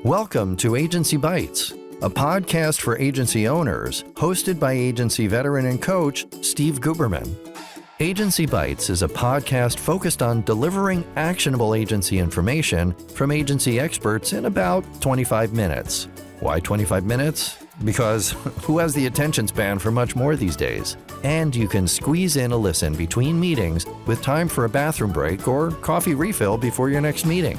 Welcome to Agency Bytes, a podcast for agency owners, hosted by agency veteran and coach Steve Guberman. Agency Bytes is a podcast focused on delivering actionable agency information from agency experts in about 25 minutes. Why 25 minutes? Because who has the attention span for much more these days? And you can squeeze in a listen between meetings with time for a bathroom break or coffee refill before your next meeting.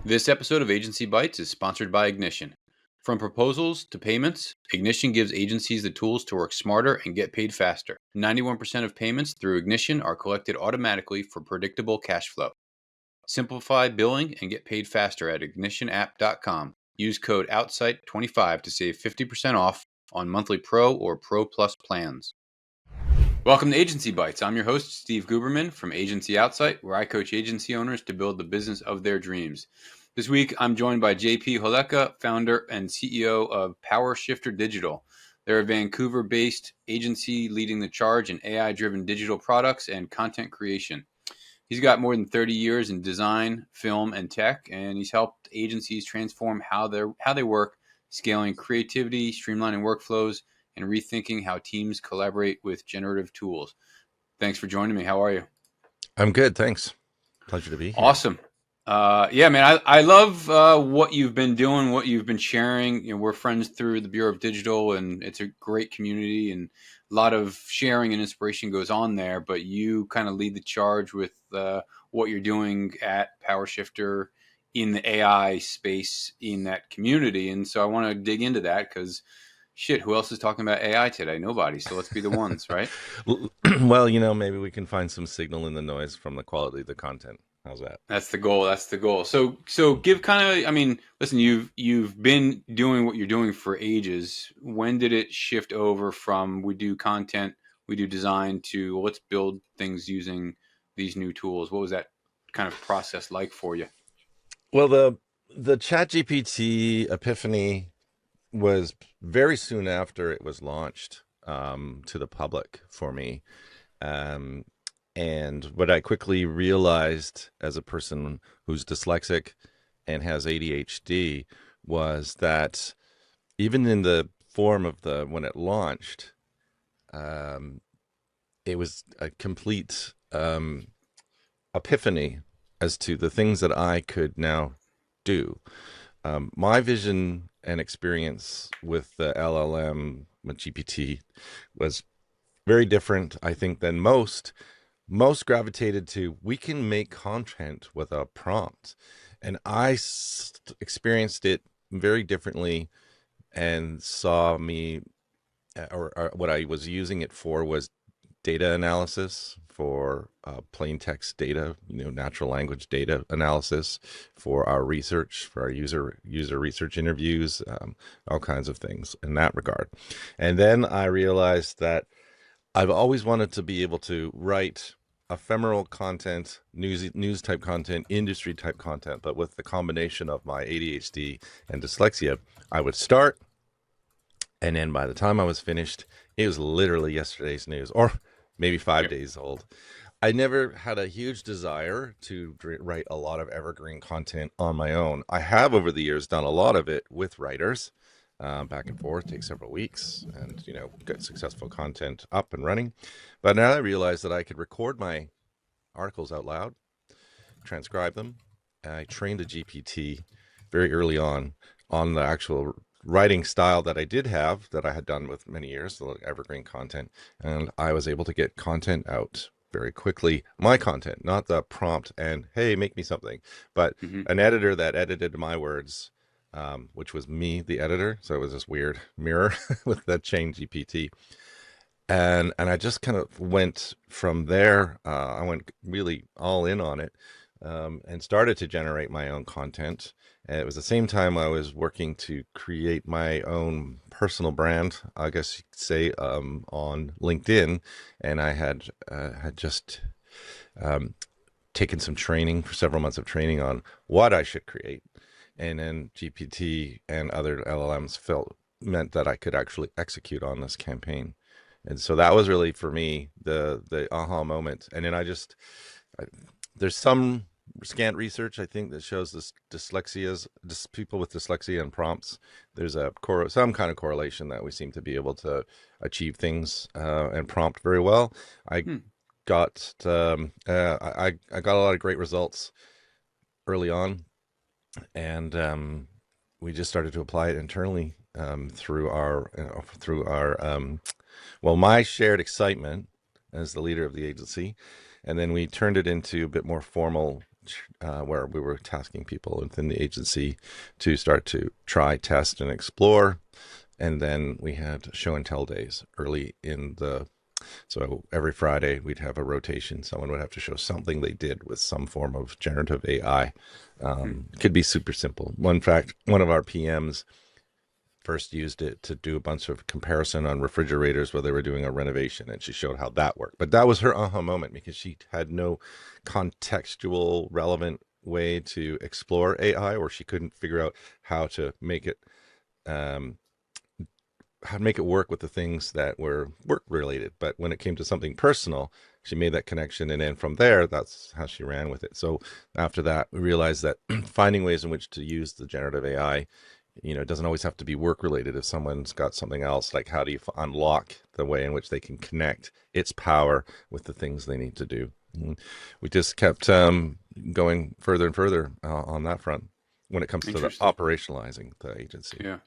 This episode of Agency Bytes is sponsored by Ignition. From proposals to payments, Ignition gives agencies the tools to work smarter and get paid faster. 91% of payments through Ignition are collected automatically for predictable cash flow. Simplify billing and get paid faster at ignitionapp.com. Use code OUTSIGHT25 to save 50% off on monthly Pro or Pro Plus plans. Welcome to Agency Bytes. I'm your host, Steve Guberman from Agency Outsight, where I coach agency owners to build the business of their dreams. This week, I'm joined by JP Holecka, founder and CEO of PowerShifter Digital. They're a Vancouver-based agency leading the charge in AI-driven digital products and content creation. He's got more than 30 years in design, film, and tech, and he's helped agencies transform how they work, scaling creativity, streamlining workflows, and rethinking how teams collaborate with generative tools. Thanks for joining me. How are you? I'm good, thanks. Pleasure to be here. Awesome. Yeah, man, I love what you've been doing, what you've been sharing. You know, we're friends through the Bureau of Digital, and it's a great community, and a lot of sharing and inspiration goes on there. But you kind of lead the charge with what you're doing at PowerShifter in the AI space in that community. And so I want to dig into that because shit, who else is talking about AI today? Nobody. So let's be the ones, right? Well, maybe we can find some signal in the noise from the quality of the content. How's that? That's the goal. That's the goal. So give kind of, listen, you've been doing what you're doing for ages. When did it shift over from we do content, we do design to let's build things using these new tools? What was that kind of process like for you? Well, the ChatGPT epiphany was very soon after it was launched to the public for me. And what I quickly realized as a person who's dyslexic and has ADHD was that even in the form of when it launched, it was a complete epiphany as to the things that I could now do. My vision and experience with the LLM, with GPT, was very different, I think, than most gravitated to, we can make content with a prompt. And I experienced it very differently and saw me, or what I was using it for was data analysis, for plain text data, natural language data analysis, for our research, for our user research interviews, all kinds of things in that regard. And then I realized that I've always wanted to be able to write ephemeral content, news type content, industry type content, but with the combination of my ADHD and dyslexia, I would start, and then by the time I was finished, it was literally yesterday's news, or maybe 5 days old. I never had a huge desire to write a lot of evergreen content on my own. I have over the years done a lot of it with writers, back and forth, takes several weeks, and get successful content up and running. But now I realize that I could record my articles out loud, transcribe them. I trained a GPT very early on the actual writing style that I did have, that I had done with many years, the evergreen content, and I was able to get content out very quickly. My content, not the prompt and, hey, make me something, but an editor that edited my words, which was me, the editor. So it was this weird mirror with that chain GPT. And I just kind of went from there. I went really all in on it, and started to generate my own content. And it was the same time I was working to create my own personal brand, I guess you could say, on LinkedIn. And I had just taken some training, for several months of training on what I should create. And then GPT and other LLMs meant that I could actually execute on this campaign. And so that was really, for me, the aha moment. And then there's some scant research, I think, that shows this people with dyslexia and prompts. There's some kind of correlation that we seem to be able to achieve things and prompt very well. I Hmm. got I got a lot of great results early on, and we just started to apply it internally through our my shared excitement as the leader of the agency, and then we turned it into a bit more formal, where we were tasking people within the agency to start to try, test, and explore. And then we had show and tell days early in the so every Friday we'd have a rotation. Someone would have to show something they did with some form of generative AI. It could be super simple. In fact, one of our PMs first used it to do a bunch of comparison on refrigerators where they were doing a renovation, and she showed how that worked. But that was her aha moment, because she had no contextual relevant way to explore AI, or she couldn't figure out how to make it um, work with the things that were work related. But when it came to something personal, she made that connection, and then from there, that's how she ran with it. So after that, we realized that finding ways in which to use the generative AI, it doesn't always have to be work related. If someone's got something else, like how do you unlock the way in which they can connect its power with the things they need to do? And we just kept going further and further on that front when it comes to the Interesting. operationalizing the agency. Yeah.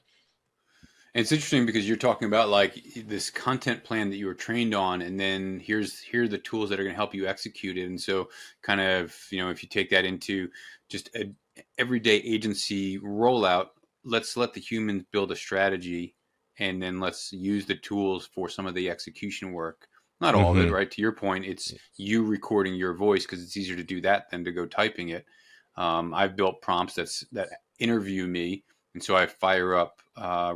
And it's interesting because you're talking about like this content plan that you were trained on, and then here are the tools that are going to help you execute it. And so, kind of, if you take that into just a everyday agency rollout, let's let the humans build a strategy, and then let's use the tools for some of the execution work. Not all of it, Mm-hmm. right? To your point, it's you recording your voice because it's easier to do that than to go typing it. I've built prompts that interview me, and so I fire up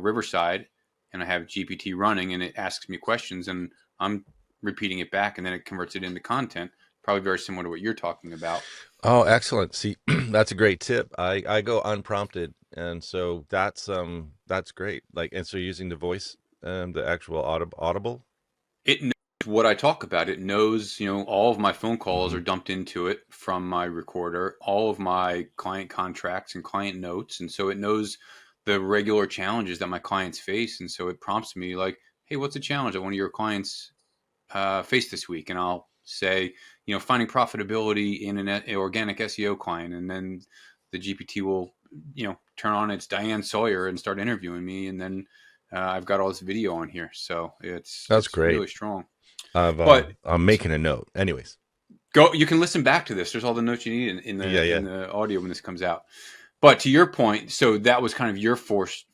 Riverside, and I have GPT running, and it asks me questions, and I'm repeating it back, and then it converts it into content. Probably very similar to what you're talking about. Oh, excellent. See, that's a great tip. I go unprompted, and so that's great. Like, and so using the voice, the actual audible. It knows what I talk about. It knows, all of my phone calls Mm-hmm. are dumped into it from my recorder, all of my client contracts and client notes. And so it knows the regular challenges that my clients face. And so it prompts me like, hey, what's a challenge that one of your clients face this week? And I'll say, finding profitability in an organic SEO client. And then the GPT will, turn on its Diane Sawyer and start interviewing me. And then I've got all this video on here. So That's it's great. really strong. I've But I'm making a note. Anyways, you can listen back to this. There's all the notes you need in yeah, the yeah. audio when this comes out. But to your point, so that was kind of your first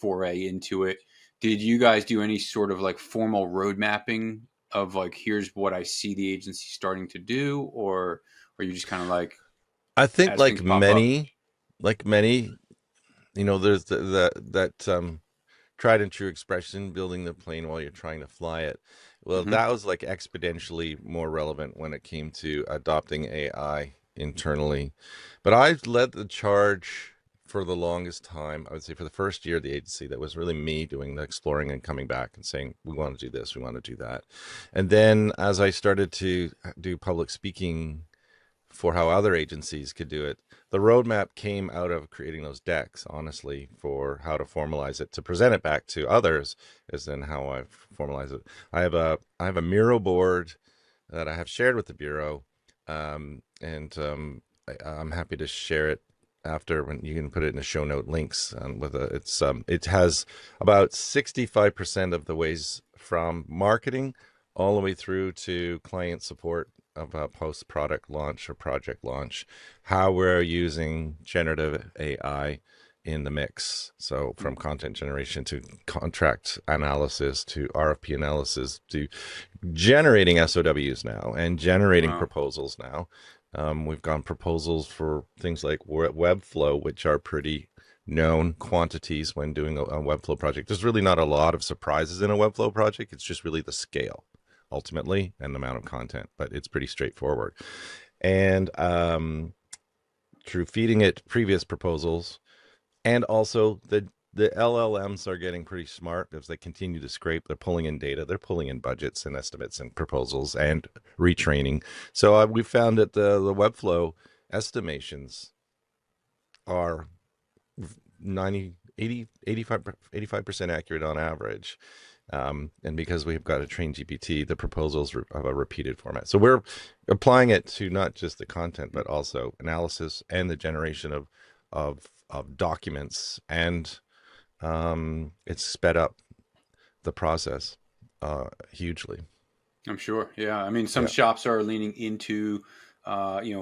foray into it. Did you guys do any sort of like formal road mapping of like, here's what I see the agency starting to do, or are you just kind of like, I think as things pop up? like many, there's that tried and true expression, building the plane while you're trying to fly it. Well, Hmm. that was like exponentially more relevant when it came to adopting AI internally. But I've led the charge for the longest time. I would say for the first year of the agency, that was really me doing the exploring and coming back and saying, we want to do this, we want to do that. And then as I started to do public speaking for how other agencies could do it, the roadmap came out of creating those decks, honestly, for how to formalize it, to present it back to others, is then how I've formalized it. I have a Miro board that I have shared with the Bureau, and I'm happy to share it after, when you can put it in the show note links. It has about 65% of the ways from marketing all the way through to client support of a post product launch or project launch, how we're using generative AI in the mix. So from content generation to contract analysis to RFP analysis to generating SOWs now and generating Wow. proposals now. We've gone proposals for things like Webflow, which are pretty known quantities when doing a Webflow project. There's really not a lot of surprises in a Webflow project. It's just really the scale ultimately and the amount of content, but it's pretty straightforward. And through feeding it previous proposals, and also the LLMs are getting pretty smart as they continue to scrape. They're pulling in data, they're pulling in budgets and estimates and proposals and retraining. So we found that the Webflow estimations are 90, 80, 85% accurate on average. And because we've got a trained GPT, the proposals have a repeated format. So we're applying it to not just the content, but also analysis and the generation of documents, and it's sped up the process hugely. I'm sure. Yeah. I mean, some Yeah. shops are leaning into,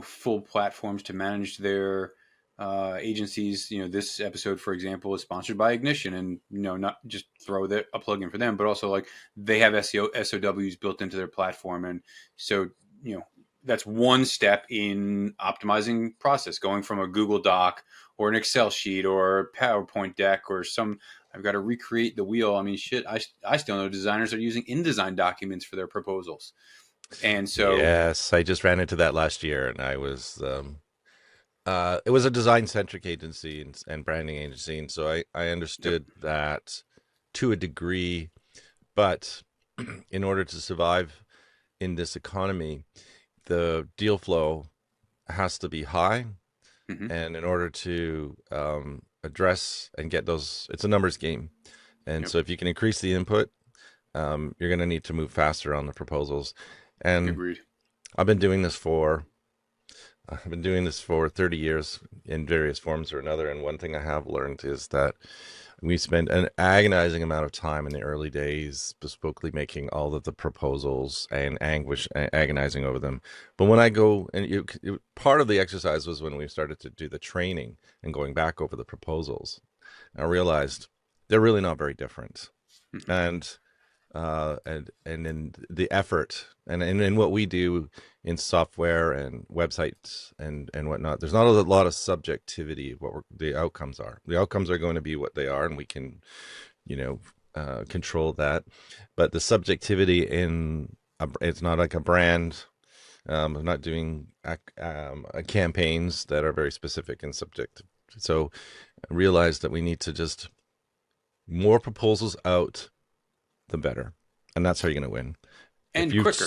full platforms to manage their agencies. This episode, for example, is sponsored by Ignition, and not just throw a plug in for them, but also like they have SOWs built into their platform, and so that's one step in optimizing process, going from a Google Doc or an Excel sheet or a PowerPoint deck or some. I've got to recreate the wheel. I mean, shit. I still know designers are using InDesign documents for their proposals, and so Yes, I just ran into that last year, and I was it was a design centric agency and branding agency, and so I yep. understood that to a degree, but in order to survive in this economy, the deal flow has to be high, Mm-hmm. and in order to address and get those, it's a numbers game, and Yep. so if you can increase the input, you're going to need to move faster on the proposals. And Agreed. I've been doing this for I've been doing this for 30 years in various forms or another. And one thing I have learned is that we spent an agonizing amount of time in the early days bespokely making all of the proposals and agonizing over them. But when I go and part of the exercise was when we started to do the training and going back over the proposals, I realized they're really not very different. Mm-hmm. And in the effort and in what we do in software and websites and whatnot, there's not a lot of subjectivity of what the outcomes are. The outcomes are going to be what they are, and we can, control that. But the subjectivity it's not like a brand. I'm not doing campaigns that are very specific and subjective. So I realized that we need to just more proposals out, the better, and that's how you're going to win. If And you, quicker.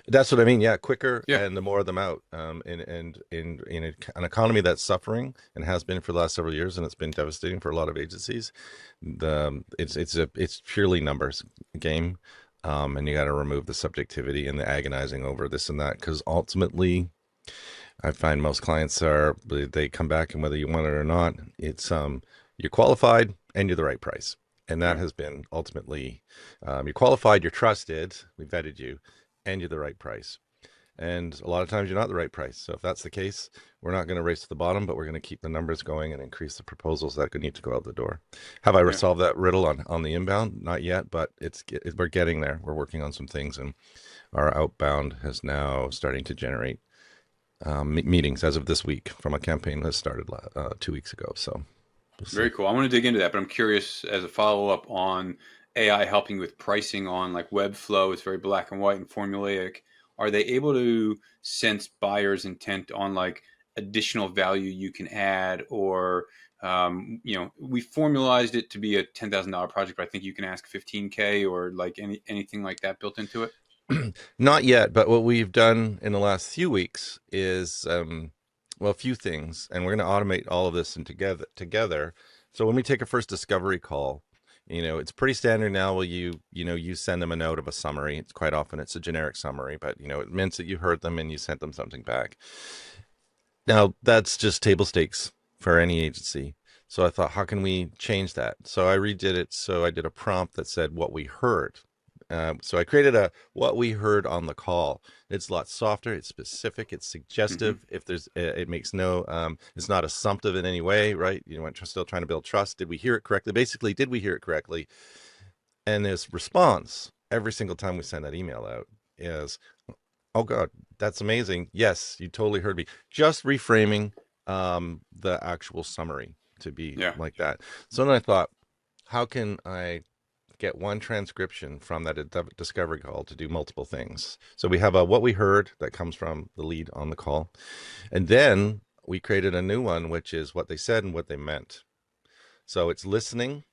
that's what I mean. Yeah, quicker, Yeah. and the more of them out. In an economy that's suffering and has been for the last several years, and it's been devastating for a lot of agencies. It's purely numbers game, and you got to remove the subjectivity and the agonizing over this and that, because ultimately, I find most clients they come back, and whether you want it or not, it's you're qualified and you're the right price. And that Yeah. has been ultimately, you're qualified, you're trusted, we vetted you, and you're the right price. And a lot of times you're not the right price. So if that's the case, we're not going to race to the bottom, but we're going to keep the numbers going and increase the proposals that need to go out the door. Have I Yeah. solved that riddle on the inbound? Not yet, but we're getting there. We're working on some things, and our outbound has now starting to generate meetings as of this week from a campaign that started 2 weeks ago. So. Very cool. I want to dig into that, but I'm curious as a follow up on AI helping with pricing on like Webflow. It's very black and white and formulaic. Are they able to sense buyers' intent on like additional value you can add, or we formalized it to be a $10,000 project, but I think you can ask 15K or like anything like that built into it? Not yet, but what we've done in the last few weeks is, a few things, and we're going to automate all of this together. So when we take a first discovery call, it's pretty standard now. Well, you send them a note of a summary. It's quite often it's a generic summary, but it means that you heard them and you sent them something back. Now that's just table stakes for any agency. So I thought, how can we change that? So I redid it. So I did a prompt that said what we heard. So I created a what we heard on the call. It's a lot softer. It's specific. It's suggestive. Mm-hmm. If there's, it makes no, it's not assumptive in any way, right? We're still trying to build trust. Did we hear it correctly? Basically, did we hear it correctly? And this response every single time we send that email out is, "Oh God, that's amazing. Yes, you totally heard me." Just reframing the actual summary to be like that. So then I thought, how can I get one transcription from that discovery call to do multiple things? So we have a what we heard that comes from the lead on the call. And then we created a new one, which is what they said and what they meant. So it's listening.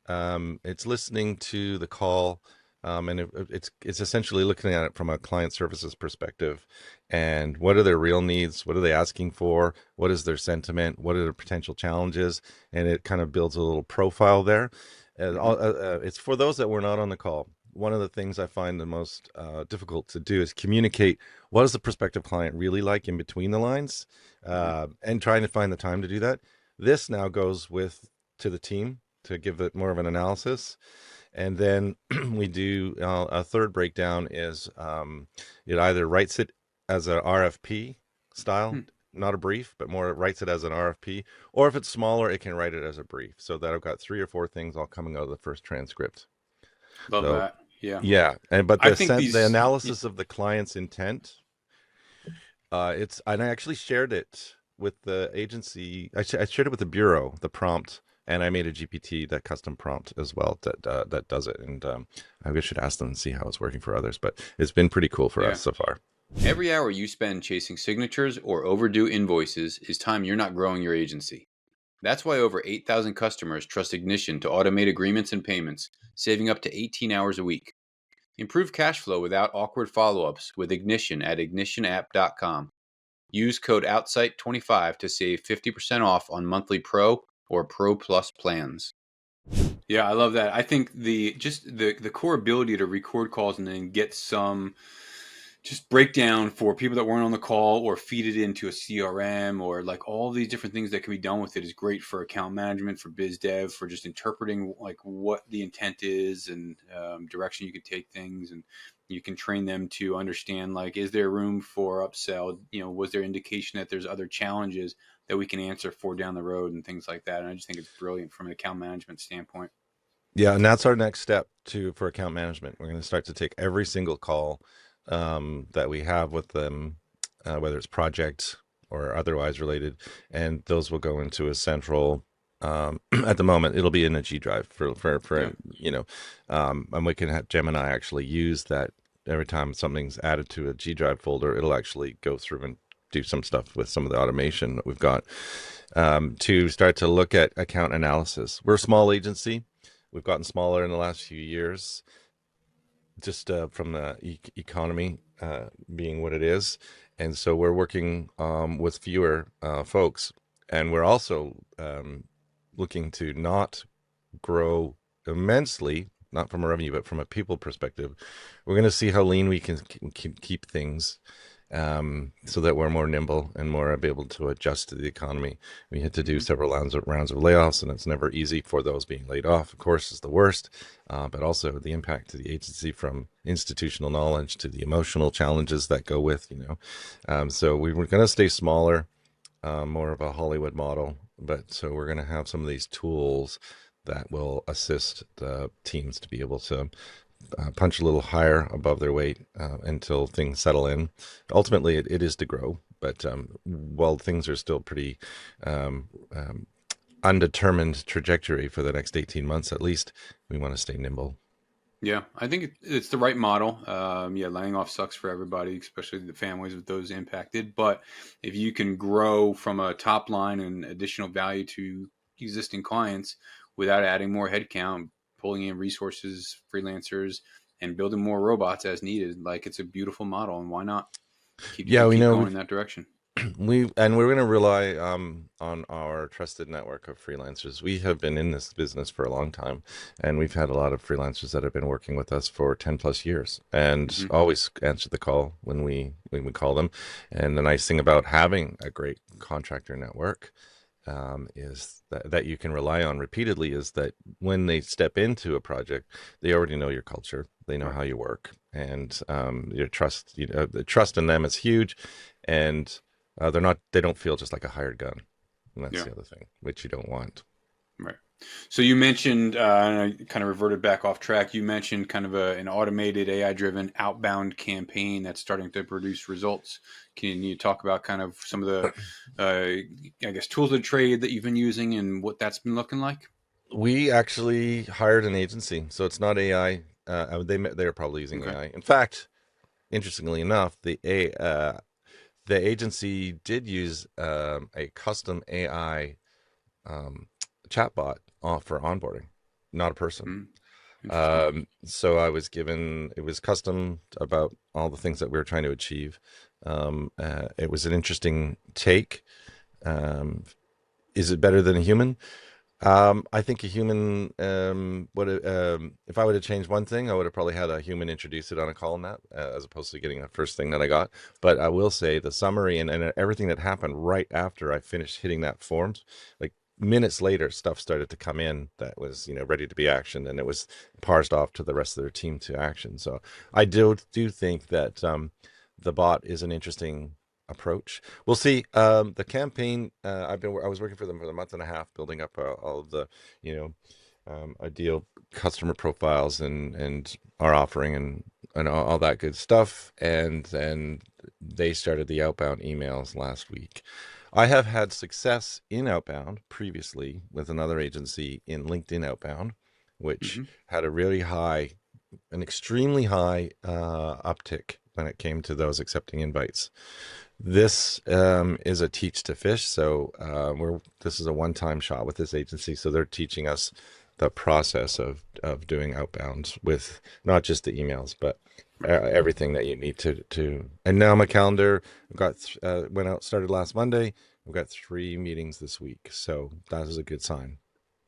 It's listening to the call And it's essentially looking at it from a client services perspective, and what are their real needs? What are they asking for? What is their sentiment? What are their potential challenges? And it kind of builds a little profile there. It's for those that were not on the call. One of the things I find the most difficult to do is communicate what is the prospective client really like in between the lines, and trying to find the time to do that. This now goes to the team to give it more of an analysis. And then we do a third breakdown is it either writes it as an RFP style, not a brief, but more writes it as an RFP, or if it's smaller, it can write it as a brief. So that I've got 3 or 4 things all coming out of the first transcript. Love So that. Yeah. yeah, but I think the analysis of the client's intent, and I actually shared it with the agency. I shared it with the bureau, the prompt, and I made a GPT, that custom prompt as well, that does it. And I should ask them and see how it's working for others. But it's been pretty cool for us so far. Every hour you spend chasing signatures or overdue invoices is time you're not growing your agency. That's why over 8,000 customers trust Ignition to automate agreements and payments, saving up to 18 hours a week. Improve cash flow without awkward follow-ups with Ignition at ignitionapp.com. Use code OUTSIGHT25 to save 50% off on monthly Pro or Pro Plus plans. Yeah, I love that. I think the core ability to record calls and then get some just breakdown for people that weren't on the call, or feed it into a CRM, or like all these different things that can be done with it is great for account management, for biz dev, for just interpreting like what the intent is, and direction you could take things. And you can train them to understand, like, is there room for upsell? Was there indication that there's other challenges that we can answer for down the road, and things like that. And I just think it's brilliant from an account management standpoint. Yeah, and that's our next step for account management. We're going to start to take every single call that we have with them, whether it's project or otherwise related, and those will go into a central. At the moment, it'll be in a G drive and we can have Gemini actually use that every time something's added to a G drive folder. It'll actually go through and do some stuff with some of the automation that we've got, to start to look at account analysis. We're a small agency. We've gotten smaller in the last few years, just from the economy being what it is. And so we're working with fewer folks. And we're also looking to not grow immensely, not from a revenue, but from a people perspective. We're going to see how lean we can keep things, so that we're more nimble and more able to adjust to the economy. We had to do several rounds of layoffs, and it's never easy for those being laid off. Of course, is the worst, but also the impact to the agency, from institutional knowledge to the emotional challenges that go with, so we were going to stay smaller, more of a Hollywood model, but so we're going to have some of these tools that will assist the teams to be able to punch a little higher above their weight until things settle in. Ultimately, it is to grow, but while things are still pretty undetermined trajectory for the next 18 months at least, we want to stay nimble. Yeah, I think it's the right model. Laying off sucks for everybody, especially the families of those impacted. But if you can grow from a top line and additional value to existing clients without adding more headcount, pulling in resources, freelancers, and building more robots as needed, like, it's a beautiful model. And why not keep going in that direction? We're going to rely on our trusted network of freelancers. We have been in this business for a long time, and we've had a lot of freelancers that have been working with us for 10 plus years, and always answer the call when we call them. And the nice thing about having a great contractor network is that you can rely on repeatedly, is that when they step into a project, they already know your culture, they know how you work, and your trust. The trust in them is huge, and they don't feel just like a hired gun. And that's the other thing, which you don't want. Right. So you mentioned, and I kind of reverted back off track. You mentioned kind of an automated AI-driven outbound campaign that's starting to produce results. Can you talk about kind of some of the, tools of trade that you've been using and what that's been looking like? We actually hired an agency, so it's not AI. They're probably using AI. In fact, interestingly enough, the agency did use a custom AI chatbot for onboarding, not a person. Interesting. So I was given, it was custom about all the things that we were trying to achieve. It was an interesting take. Um, is it better than a human? I think a human would if I would have changed one thing, I would have probably had a human introduce it on a call map as opposed to getting the first thing that I got. But I will say the summary and everything that happened right after I finished hitting that forms, like minutes later, stuff started to come in that was ready to be actioned, and it was parsed off to the rest of their team to action. So I do think that the bot is an interesting approach. We'll see. The campaign, I was working for them for a month and a half, building up all of the, ideal customer profiles and our offering and all that good stuff. And then they started the outbound emails last week. I have had success in outbound previously with another agency in LinkedIn outbound, which Hmm. had an extremely high uptick when it came to those accepting invites. This is a teach to fish, so this is a one-time shot with this agency. So they're teaching us the process of doing outbounds with not just the emails, but Right. everything that you need to. And now my calendar started last Monday. We've got 3 meetings this week, so that is a good sign.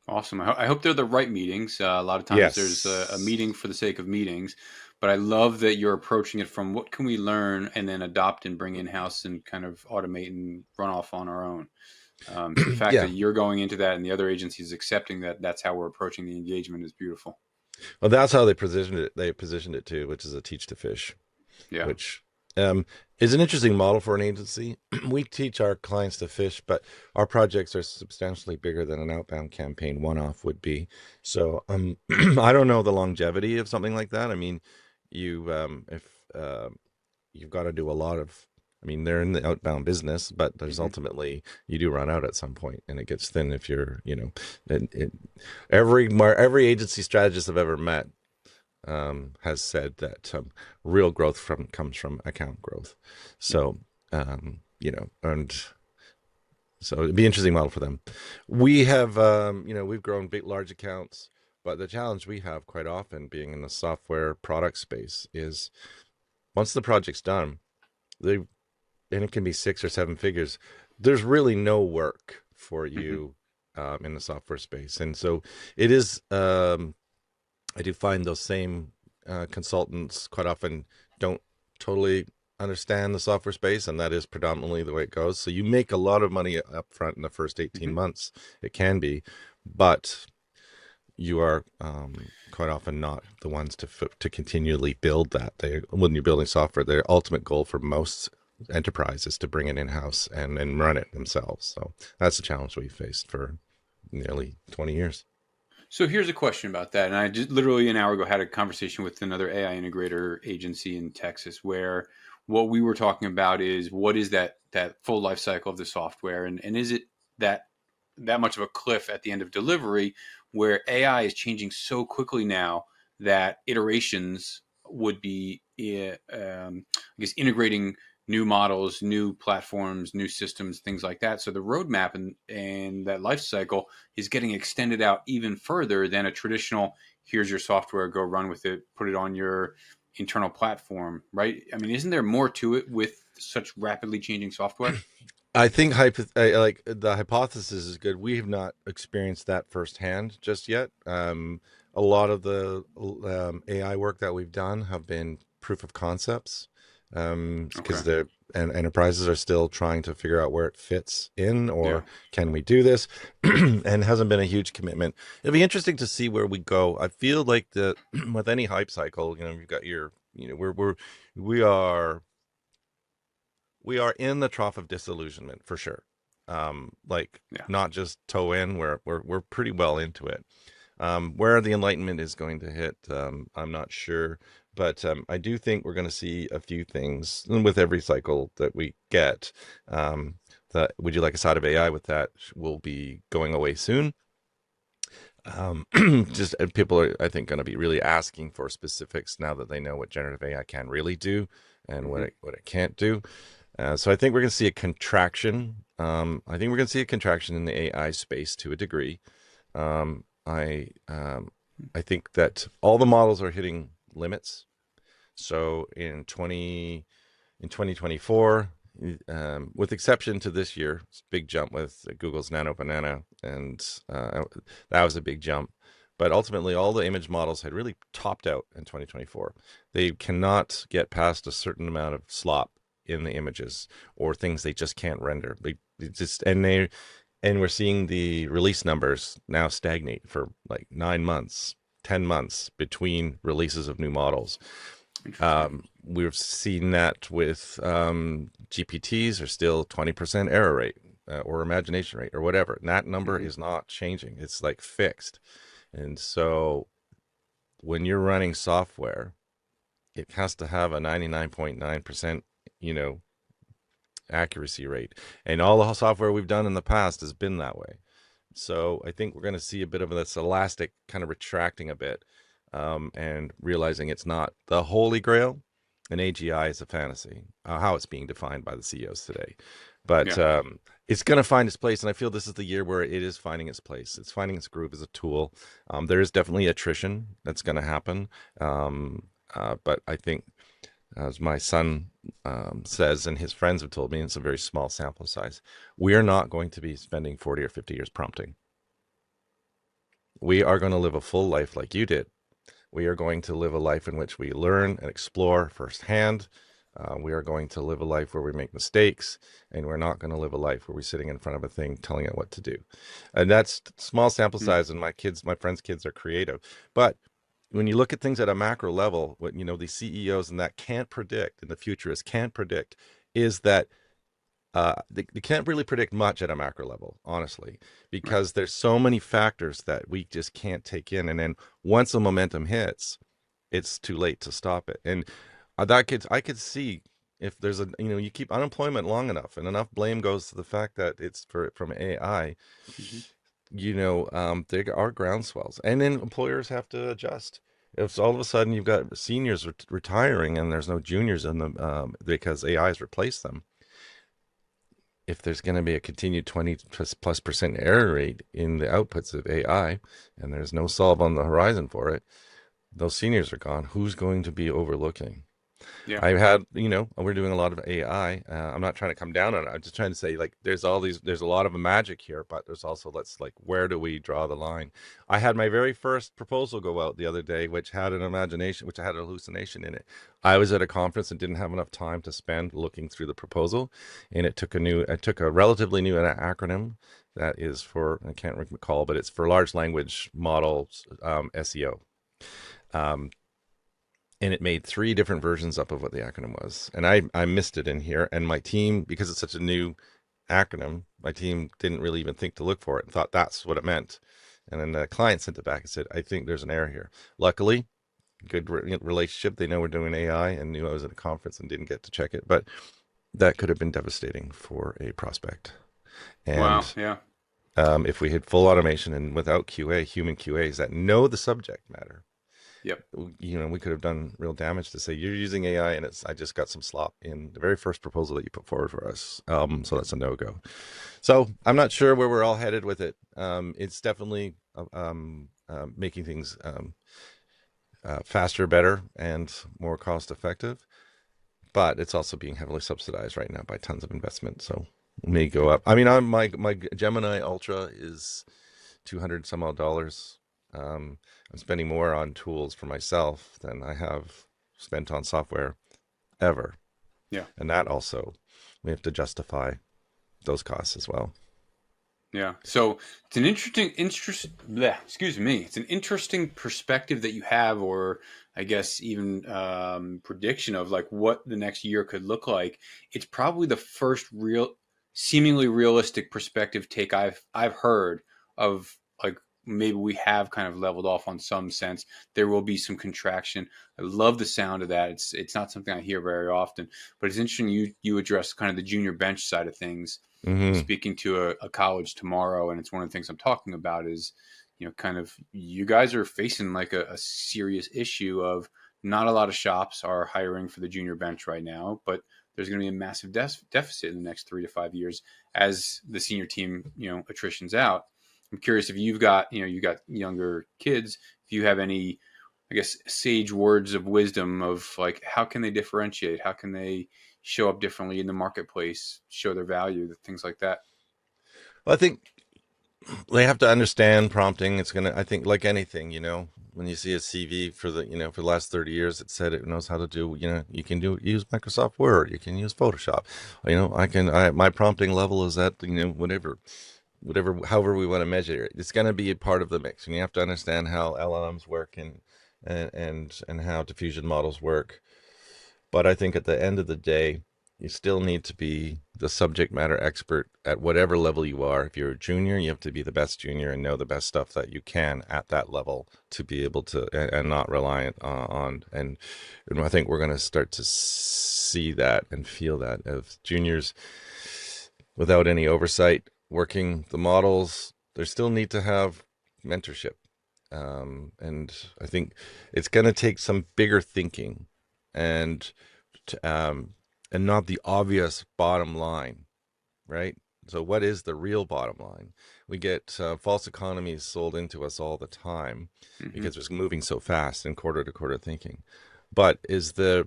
Awesome. I hope they're the right meetings. A lot of times there's a Yes. meeting for the sake of meetings, but I love that you're approaching it from what can we learn and then adopt and bring in house and kind of automate and run off on our own. So the fact that Yeah. you're going into that and the other agencies accepting that that's how we're approaching the engagement is beautiful. Well, that's how they positioned it. They positioned it too, which is a teach to fish, Yeah. which is an interesting model for an agency. We teach our clients to fish, but our projects are substantially bigger than an outbound campaign one-off would be. So I don't know the longevity of something like that. I mean, if you've got to do a lot of, I mean, they're in the outbound business, but there's Hmm. ultimately you do run out at some point, and it gets thin if you're, every agency strategist I've ever met has said that real growth comes from account growth. Yeah. So and so it'd be an interesting model for them. We have we've grown large accounts, but the challenge we have quite often being in the software product space is once the project's done, they and it can be 6 or 7 figures. There's really no work for Hmm. you in the software space, and so it is. I do find those same consultants quite often don't totally understand the software space, and that is predominantly the way it goes. So you make a lot of money up front in the first 18 Hmm. months. It can be, but you are quite often not the ones to continually build that. When you're building software, their ultimate goal for most enterprises is to bring it in-house and run it themselves. So that's a challenge we faced for nearly 20 years. So here's a question about that. And I just literally an hour ago had a conversation with another AI integrator agency in Texas where what we were talking about is what is that full life cycle of the software and is it that that much of a cliff at the end of delivery where AI is changing so quickly now that iterations would be I guess integrating new models, new platforms, new systems, things like that. So the roadmap and that life cycle is getting extended out even further than a traditional here's your software, go run with it, put it on your internal platform, right? I mean, isn't there more to it with such rapidly changing software? I think like the hypothesis is good. We have not experienced that firsthand just yet. A lot of the AI work that we've done have been proof of concepts, Okay. because the and enterprises are still trying to figure out where it fits in, Yeah. or can we do this, and hasn't been a huge commitment. It'll be interesting to see where we go. I feel like the with any hype cycle, you've got your, we are we are in the trough of disillusionment for sure. Like Yeah. not just toe in, we're pretty well into it. Where the enlightenment is going to hit, I'm not sure, but I do think we're going to see a few things with every cycle that we get. That would you like a side of AI with that will be going away soon. Um, just people are, I think, going to be really asking for specifics now that they know what generative AI can really do and Hmm. what it can't do. So I think we're going to see a contraction. I think we're going to see a contraction in the AI space to a degree. I I think that all the models are hitting limits. So in 2024, with exception to this year, it's a big jump with Google's Nano Banana, and that was a big jump. But ultimately, all the image models had really topped out in 2024. They cannot get past a certain amount of slop in the images or things they just can't render. They just and we're seeing the release numbers now stagnate for like 9 months, 10 months between releases of new models. Interesting. We've seen that with GPTs are still 20% error rate or imagination rate or whatever. And that number is not changing. It's like fixed. And so when you're running software, it has to have a 99.9%, accuracy rate. And all the software we've done in the past has been that way. So I think we're going to see a bit of this elastic kind of retracting a bit, and realizing it's not the holy grail. And AGI is a fantasy, how it's being defined by the CEOs today. But Yeah. it's going to find its place. And I feel this is the year where it is finding its place. It's finding its groove as a tool. There is definitely attrition that's going to happen. But I think, as my son says, and his friends have told me, it's a very small sample size, we are not going to be spending 40 or 50 years prompting. We are going to live a full life like you did. We are going to live a life in which we learn and explore firsthand. We are going to live a life where we make mistakes, and we're not going to live a life where we're sitting in front of a thing telling it what to do. And that's small sample size, and my friends' kids are creative. But when you look at things at a macro level, what these CEOs and that can't predict, and the futurists can't predict, is that they can't really predict much at a macro level, honestly, Right. because there's so many factors that we just can't take in. And then once the momentum hits, it's too late to stop it. And I could see if there's you keep unemployment long enough and enough blame goes to the fact that it's from AI, Hmm. there are groundswells, and then employers have to adjust. If all of a sudden you've got seniors retiring and there's no juniors in them because AI has replaced them, if there's going to be a continued 20 plus percent error rate in the outputs of AI and there's no solve on the horizon for it, those seniors are gone. Who's going to be overlooking? Yeah. I've had, we're doing a lot of AI. I'm not trying to come down on it. I'm just trying to say, like, there's a lot of magic here, but there's also, where do we draw the line? I had my very first proposal go out the other day, which had which had an hallucination in it. I was at a conference and didn't have enough time to spend looking through the proposal. And it took a relatively new acronym that is for, I can't recall, but it's for large language models, SEO. Um, and it made 3 different versions up of what the acronym was. And I missed it in here. And my team, because it's such a new acronym, my team didn't really even think to look for it and thought that's what it meant. And then the client sent it back and said, I think there's an error here. Luckily, good relationship. They know we're doing AI and knew I was at a conference and didn't get to check it. But that could have been devastating for a prospect. Wow. And Yeah. if we had full automation and without QA, human QAs that know the subject matter, Yep. we could have done real damage to say you're using AI and I just got some slop in the very first proposal that you put forward for us. So that's a no-go. So I'm not sure where we're all headed with it. It's definitely making things faster, better, and more cost effective. But it's also being heavily subsidized right now by tons of investment. So it may go up. I mean, my Gemini Ultra is 200 some odd dollars. I'm spending more on tools for myself than I have spent on software ever. Yeah. And that also, we have to justify those costs as well. Yeah. So it's an excuse me. It's an interesting perspective that you have, or I guess even prediction of like what the next year could look like. It's probably the first seemingly realistic perspective take I've heard of like maybe we have kind of leveled off on some sense. There will be some contraction. I love the sound of that. It's not something I hear very often, but it's interesting you address kind of the junior bench side of things. I'm Mm-hmm. speaking to a college tomorrow, and it's one of the things I'm talking about is, kind of you guys are facing like a serious issue of not a lot of shops are hiring for the junior bench right now, but there's going to be a massive deficit in the next 3 to 5 years as the senior team, attritions out. I'm curious if you've got, you got younger kids, if you have any, I guess, sage words of wisdom of like, how can they differentiate? How can they show up differently in the marketplace, show their value, things like that? Well, I think they have to understand prompting. I think like anything, when you see a CV for the last 30 years, it said it knows how to do, you can use Microsoft Word, you can use Photoshop. My prompting level is at, however we want to measure it. It's going to be a part of the mix. And you have to understand how LLMs work and how diffusion models work. But I think at the end of the day, you still need to be the subject matter expert at whatever level you are. If you're a junior, you have to be the best junior and know the best stuff that you can at that level to be able to, and not reliant on. And I think we're going to start to see that and feel that of juniors without any oversight working the models. They still need to have mentorship. And I think it's going to take some bigger thinking and not the obvious bottom line, right? So what is the real bottom line? We get false economies sold into us all the time because it's moving so fast and quarter to quarter thinking. But is the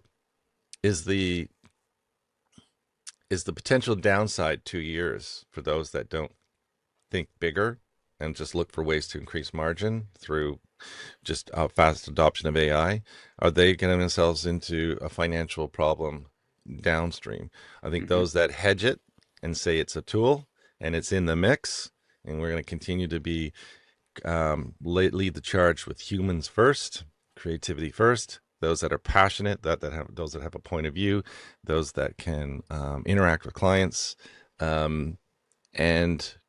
potential downside 2 years for those that don't think bigger and just look for ways to increase margin through just fast adoption of AI? Are they getting themselves into a financial problem downstream? I think those that hedge it and say it's a tool and it's in the mix, and we're going to continue to be lead the charge with humans first, creativity first. Those that are passionate, those that have a point of view, those that can interact with clients, and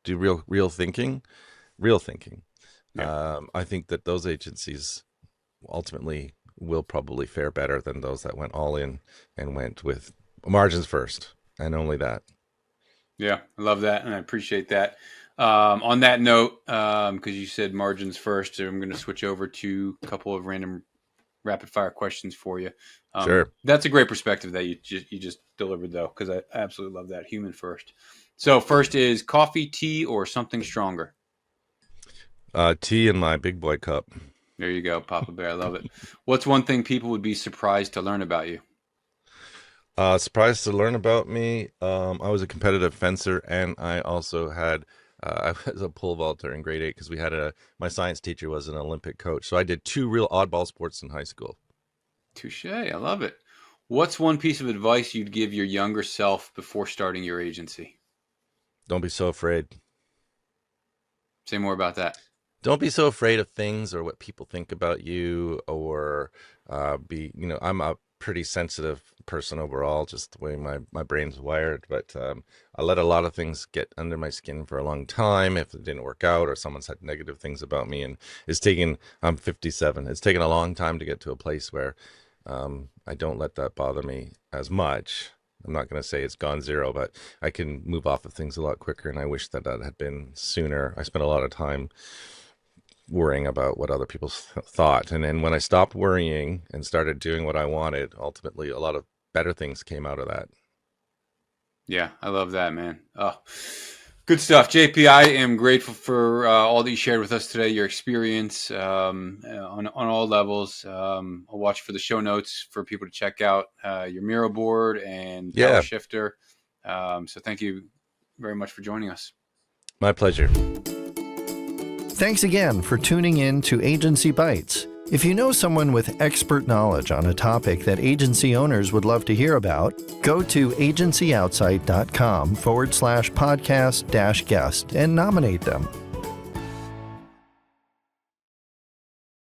do real thinking. Yeah. I think that those agencies ultimately will probably fare better than those that went all in and went with margins first and only that. Yeah, I love that, and I appreciate that. On that note, because you said margins first, I'm going to switch over to a couple of random rapid fire questions for you. Sure. That's a great perspective that you just delivered, though, because I absolutely love that. Human first. So first is coffee, tea, or something stronger? Tea in my big boy cup. There you go, Papa Bear. I love it. What's one thing people would be surprised to learn about you? Surprised to learn about me. I was a competitive fencer, and I also had I was a pole vaulter in grade 8 because my science teacher was an Olympic coach. So I did 2 real oddball sports in high school. Touche. I love it. What's one piece of advice you'd give your younger self before starting your agency? Don't be so afraid. Say more about that. Don't be so afraid of things or what people think about you, or I'm a pretty sensitive person overall, just the way my brain's wired. But I let a lot of things get under my skin for a long time if it didn't work out or someone said negative things about me. And I'm 57. It's taken a long time to get to a place where I don't let that bother me as much. I'm not going to say it's gone zero, but I can move off of things a lot quicker. And I wish that had been sooner. I spent a lot of time worrying about what other people thought. And then when I stopped worrying and started doing what I wanted, ultimately a lot of better things came out of that. Yeah, I love that, man. Oh, good stuff. JP, I am grateful for all that you shared with us today, your experience on all levels. I'll watch for the show notes for people to check out your Miro board and Power Shifter. So thank you very much for joining us. My pleasure. Thanks again for tuning in to Agency Bytes. If you know someone with expert knowledge on a topic that agency owners would love to hear about, go to agencyoutsight.com/podcast-guest and nominate them.